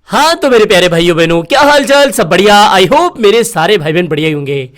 हाँ तो मेरे प्यारे भाइयों बहनों, क्या हाल चाल, सब बढ़िया। आई होप मेरे सारे भाई बहन बढ़िया ही होंगे।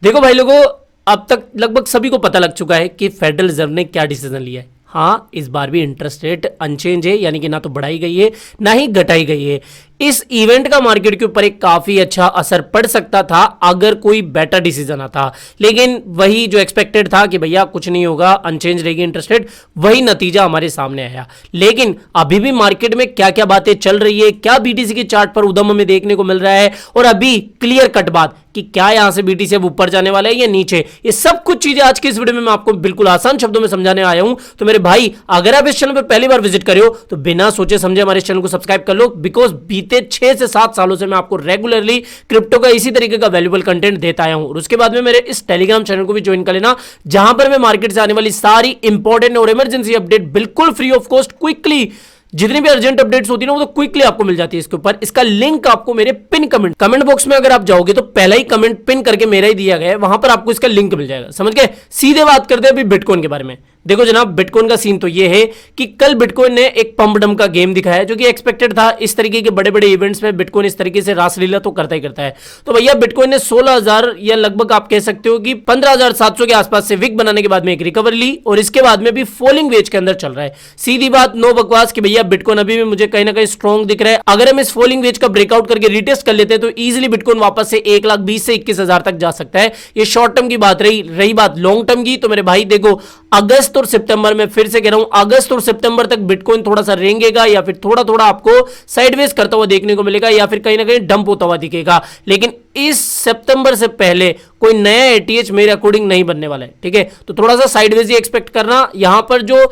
देखो भाई लोगों, अब तक लगभग सभी को पता लग चुका है कि फेडरल रिजर्व ने क्या डिसीजन लिया है। हाँ, इस बार भी इंटरेस्ट रेट अनचेंज है, यानी कि ना तो बढ़ाई गई है ना ही घटाई गई है। इस इवेंट का मार्केट के ऊपर एक काफी अच्छा असर पड़ सकता था अगर कोई बेटर डिसीजन आता, लेकिन वही जो एक्सपेक्टेड था कि भैया कुछ नहीं होगा, अनचेंज रहेगी इंटरेस्ट रेट, वही नतीजा हमारे सामने आया। लेकिन अभी भी मार्केट में क्या क्या बातें चल रही है, क्या बीटीसी के चार्ट पर उदम हमें देखने को मिल रहा है, और अभी क्लियर कट बात कि क्या यहां से बीटीसी अब ऊपर जाने वाला है या नीचे, ये सब कुछ चीजें आज की इस वीडियो में मैं आपको बिल्कुल आसान शब्दों में समझाने आया हूं। तो मेरे भाई, अगर आप इस चैनल पर पहली बार विजिट करे हो तो बिना सोचे समझे हमारे चैनल को सब्सक्राइब कर लो, बिकॉज बीते 6 से 7 सालों से मैं आपको रेगुलरली क्रिप्टो का इसी तरीके का वैल्यूएबल कंटेंट देता आया हूं। और उसके बाद में मेरे इस टेलीग्राम चैनल को भी ज्वाइन कर लेना, जहां पर मैं मार्केट से आने वाली सारी इंपॉर्टेंट और इमरजेंसी अपडेट बिल्कुल फ्री ऑफ कॉस्ट, क्विकली, जितनी भी अर्जेंट अपडेट्स होती है ना, वो तो क्विकली आपको मिल जाती है इसके ऊपर। इसका लिंक आपको मेरे पिन कमेंट बॉक्स में अगर आप जाओगे तो पहला ही कमेंट पिन करके मेरा ही दिया गया है, वहां पर आपको इसका लिंक मिल जाएगा। समझ गए? सीधे बात करते हैं अभी बिटकॉइन के बारे में। देखो जनाब, बिटकॉइन का सीन तो ये है कि कल बिटकॉइन ने एक पंप डंप का गेम दिखाया जो कि एक्सपेक्टेड था। इस तरीके के बड़े बड़े इवेंट्स में बिटकॉइन इस तरीके से रासलीला तो करता ही करता है। तो भैया बिटकॉइन ने 16,000 या लगभग आप कह सकते हो कि 15,700 के आसपास से विक बनाने के बाद में एक रिकवर ली, और इसके बाद में भी फॉलिंग वेज के अंदर चल रहा है। सीधी बात, नो बकवास, कि भैया बिटकॉइन अभी भी मुझे कहीं ना कहीं स्ट्रॉन्ग दिख रहा है। अगर हम इस फॉलिंग वेज का ब्रेकआउट करके रिटेस्ट कर लेते हैं तो इजीली बिटकॉइन वापस से 1,20,000 से 21,000 तक जा सकता है। ये शॉर्ट टर्म की बात रही बात लॉन्ग टर्म की, तो मेरे भाई देखो, अगस्त और सितंबर में, फिर से कह रहा हूं, अगस्त और सितंबर तक बिटकॉइन थोड़ा सा रेंगेगा या फिर थोड़ा थोड़ा आपको साइडवेज करता हुआ देखने को मिलेगा, या फिर कहीं ना कहीं डंप होता हुआ दिखेगा। लेकिन इस सितंबर से पहले कोई नया एटीएच मेरे अकॉर्डिंग नहीं बनने वाला है। ठीक है, तो थोड़ा सा साइडवेज ही एक्सपेक्ट करना। यहां पर जो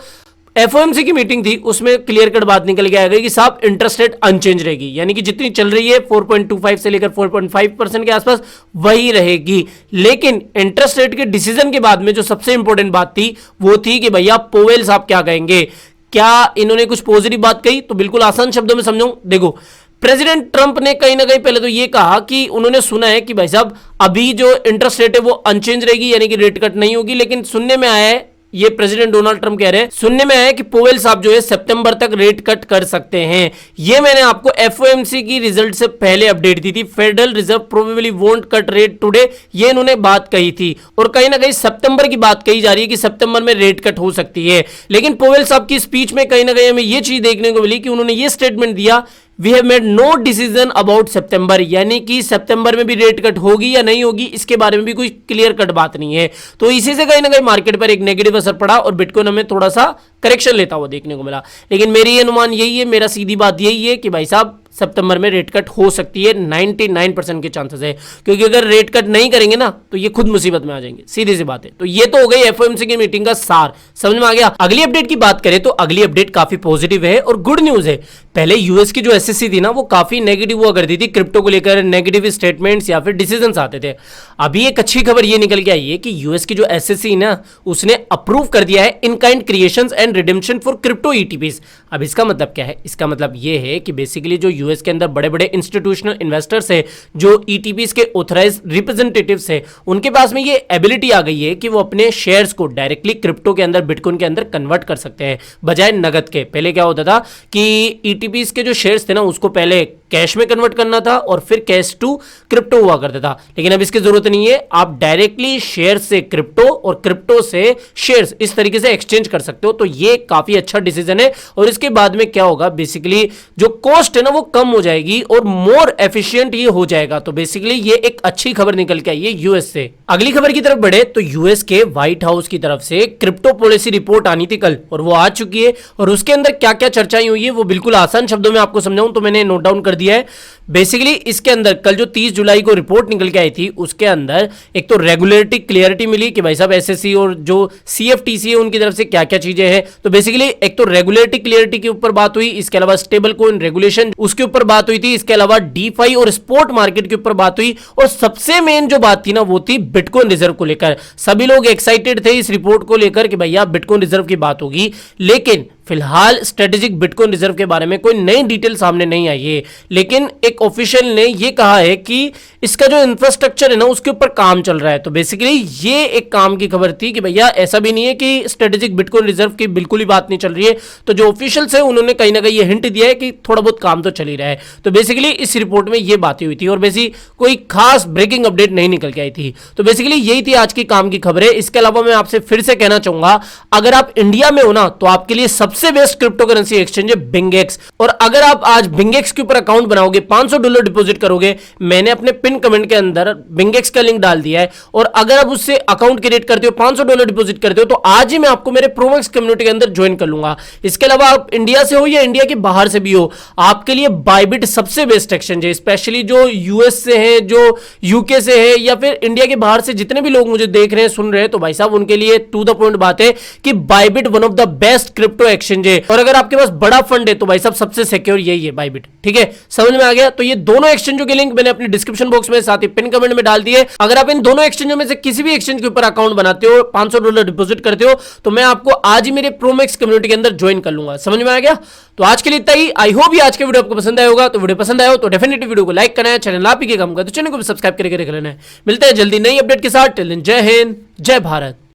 एफओएमसी की मीटिंग थी उसमें क्लियर कट बात निकल के आ गई कि साहब इंटरेस्ट रेट अनचेंज रहेगी, यानी कि जितनी चल रही है 4.25 से लेकर 4.5% के आसपास वही रहेगी। लेकिन इंटरेस्ट रेट के डिसीजन के बाद में जो सबसे इंपॉर्टेंट बात थी वो थी कि भैया पोवेल साहब क्या कहेंगे, क्या इन्होंने कुछ पॉजिटिव बात कही? तो बिल्कुल आसान शब्दों में समझाऊं, देखो, प्रेसिडेंट ट्रंप ने कहीं ना कहीं पहले तो ये कहा कि उन्होंने सुना है कि भाई साहब अभी जो इंटरेस्ट रेट है वो अनचेंज रहेगी, यानी कि रेट कट नहीं होगी। लेकिन सुनने में आया है, ये प्रेसिडेंट डोनाल्ड ट्रंप कह रहे हैं, सुनने में आया कि पोवेल साहब जो है सितंबर तक रेट कट कर सकते हैं। ये मैंने आपको एफओएमसी की रिजल्ट से पहले अपडेट दी थी। Federal reserve probably won't cut rate today, ये इन्होंने बात कही थी, और कहीं ना कहीं सितंबर की बात कही जा रही है कि सितंबर में रेट कट हो सकती है। लेकिन पोवेल साहब की स्पीच में कहीं ना कहीं हमें यह चीज देखने को मिली कि उन्होंने ये स्टेटमेंट दिया, we have made no decision about September, यानी कि सितंबर में भी रेट कट होगी या नहीं होगी इसके बारे में भी कोई क्लियर कट बात नहीं है। तो इसी से कहीं ना कहीं मार्केट पर एक नेगेटिव असर पड़ा और बिटकॉइन हमें थोड़ा सा करेक्शन लेता हुआ देखने को मिला। लेकिन मेरी अनुमान यही है, मेरा सीधी बात यही है कि भाई साहब सितंबर में रेट कट हो सकती है, 99% के चांसेस है, क्योंकि अगर रेट कट नहीं करेंगे ना तो ये खुद मुसीबत में आ जाएंगे, सीधी सी बात है। तो ये तो हो गई एफओएमसी की मीटिंग का सार, समझ में आ गया। अगली अपडेट की बात करें तो अगली अपडेट काफी पॉजिटिव है और गुड न्यूज है। पहले यूएस की जो एसएससी थी ना वो काफी नेगेटिव हुआ करती थी, क्रिप्टो को लेकर नेगेटिव स्टेटमेंट्स या फिर डिसीजंस आते थे। अभी एक अच्छी खबर ये निकल के आई है कि यूएस की जो एसएससी ना उसने अप्रूव कर दिया है in kind creations and redemption for crypto ETPs. अब इसका मतलब क्या है? इसका मतलब ये है कि बेसिकली जो यूएस के अंदर बड़े बड़े इंस्टीट्यूशनल इन्वेस्टर्स है, जो ईटीपीज के ऑथराइज्ड रिप्रेजेंटेटिव्स है, उनके पास में ये एबिलिटी आ गई है कि वो अपने शेयर्स को डायरेक्टली क्रिप्टो के अंदर, बिटकॉइन के अंदर कन्वर्ट कर सकते हैं बजाय नगद के। पहले क्या होता था कि ईटीपीज के जो शेयर्स थे ना उसको पहले कैश में कन्वर्ट करना था और फिर कैश टू क्रिप्टो हुआ करता था। लेकिन अब इसकी जरूरत नहीं है, आप डायरेक्टली शेयर से क्रिप्टो और क्रिप्टो से शेयर्स इस तरीके से एक्सचेंज कर सकते हो। तो ये काफी अच्छा डिसीजन है, और इसके बाद में क्या होगा, बेसिकली जो कॉस्ट है ना वो कम हो जाएगी और मोर एफिशिएंट ये हो जाएगा। तो बेसिकली ये एक अच्छी खबर निकल के आई है यूएस से। अगली खबर की तरफ बढ़े तो यूएस के व्हाइट हाउस की तरफ से क्रिप्टो पॉलिसी रिपोर्ट आनी थी कल, और वो आ चुकी है। और उसके अंदर क्या क्या चर्चाएं हुई है वो बिल्कुल आसान शब्दों में आपको समझाऊं तो मैंने नोट डाउन कर दिया है। बेसिकली इसके अंदर कल जो 30 जुलाई को रिपोर्ट निकल के आई थी उसके अंदर एक तो रेगुलेटरी क्लियरिटी मिली कि भाई साहब एसएससी और जो सीएफटीसी है उनकी तरफ से क्या क्या चीजें हैं। तो बेसिकली एक तो रेगुलेटरी क्लियरिटी के ऊपर बात हुई, इसके अलावा स्टेबल कॉइन रेगुलेशन उसके ऊपर बात हुई थी, इसके अलावा डीफाई और स्पॉट मार्केट के ऊपर बात हुई, और सबसे मेन जो बात थी ना वो थी बिटकॉइन रिजर्व को लेकर। सभी लोग एक्साइटेड थे इस रिपोर्ट को लेकर कि भैया बिटकॉइन रिजर्व की बात होगी, लेकिन फिलहाल स्ट्रेटेजिक बिटकॉइन रिजर्व के बारे में कोई नई डिटेल सामने नहीं आई है, लेकिन एक ऑफिशियल ने ये कहा है कि इसका जो इंफ्रास्ट्रक्चर है ना उसके ऊपर काम चल रहा है। तो बेसिकली ये एक काम की खबर थी कि भैया ऐसा भी नहीं है कि स्ट्रेटेजिक बिटकॉइन रिजर्व की बिल्कुल ही बात नहीं चल रही है। तो जो ऑफिशियल्स है उन्होंने कहीं ना कहीं ये हिंट दिया है कि थोड़ा बहुत काम तो चल ही रहा है। तो बेसिकली इस रिपोर्ट में ये बातें हुई थी और बेसिकली कोई खास ब्रेकिंग अपडेट नहीं निकल के आई थी। तो बेसिकली यही थी आज की काम की खबरें। इसके अलावा मैं आपसे फिर से कहना चाहूंगा, अगर आप इंडिया में हो ना तो आपके लिए सबसे बेस्ट क्रिप्टो करेंसी एक्सचेंज है बिंगेक्स। और अगर आप आज बिंगेक्स के ऊपर अकाउंट बनाओगे, $500 डिपॉजिट करोगे, मैंने अपने पिन कमेंट के अंदर बिंगेक्स का लिंक डाल दिया है, और अगर आप उससे अकाउंट क्रिएट करते हो, $500 डिपॉजिट करते हो, तो आज ही मैं आपको मेरे प्रोमैक्स कम्युनिटी के अंदर ज्वाइन कर लूंगा। इसके अलावा आप इंडिया से हो या इंडिया के बाहर से भी हो, आपके लिए बाइबिट सबसे बेस्ट एक्सचेंज है। स्पेशली जो यूएस से है, जो यूके से है, या फिर इंडिया के बाहर से जितने भी लोग मुझे देख रहे हैं, सुन रहे हैं, तो भाई साहब उनके लिए टू द पॉइंट बात है कि Bybit one of the best crypto exchange है। और अगर आपके पास बड़ा फंड है तो भाई साहब सबसे सिक्योर यही है बाइबिट। ठीक है, समझ में आ गया? तो ये दोनों एक्सचेंजों के लिंक मैंने अपनी डिस्क्रिप्शन बॉक्स में साथ ही पिन कमेंट में डाल दिए। अगर आप इन दोनों एक्सचेंजों में से किसी भी एक्सचेंज के ऊपर अकाउंट बनाते हो, $500 डिपॉजिट करते हो, तो मैं आपको आज ही मेरे प्रोमैक्स कम्युनिटी के अंदर ज्वाइन कर लूंगा। समझ में आ गया? तो आज के लिए इतना ही। आई होप ये आज के वीडियो आपको पसंद आया होगा। तो वीडियो पसंद आया हो तो डेफिनेटली वीडियो को लाइक करना है, चैनल आप ही के काम का तो चैनल को भी सब्सक्राइब करके रख लेना है। मिलते हैं जल्दी नई अपडेट के साथ। टिल देन जय हिंद, जय भारत।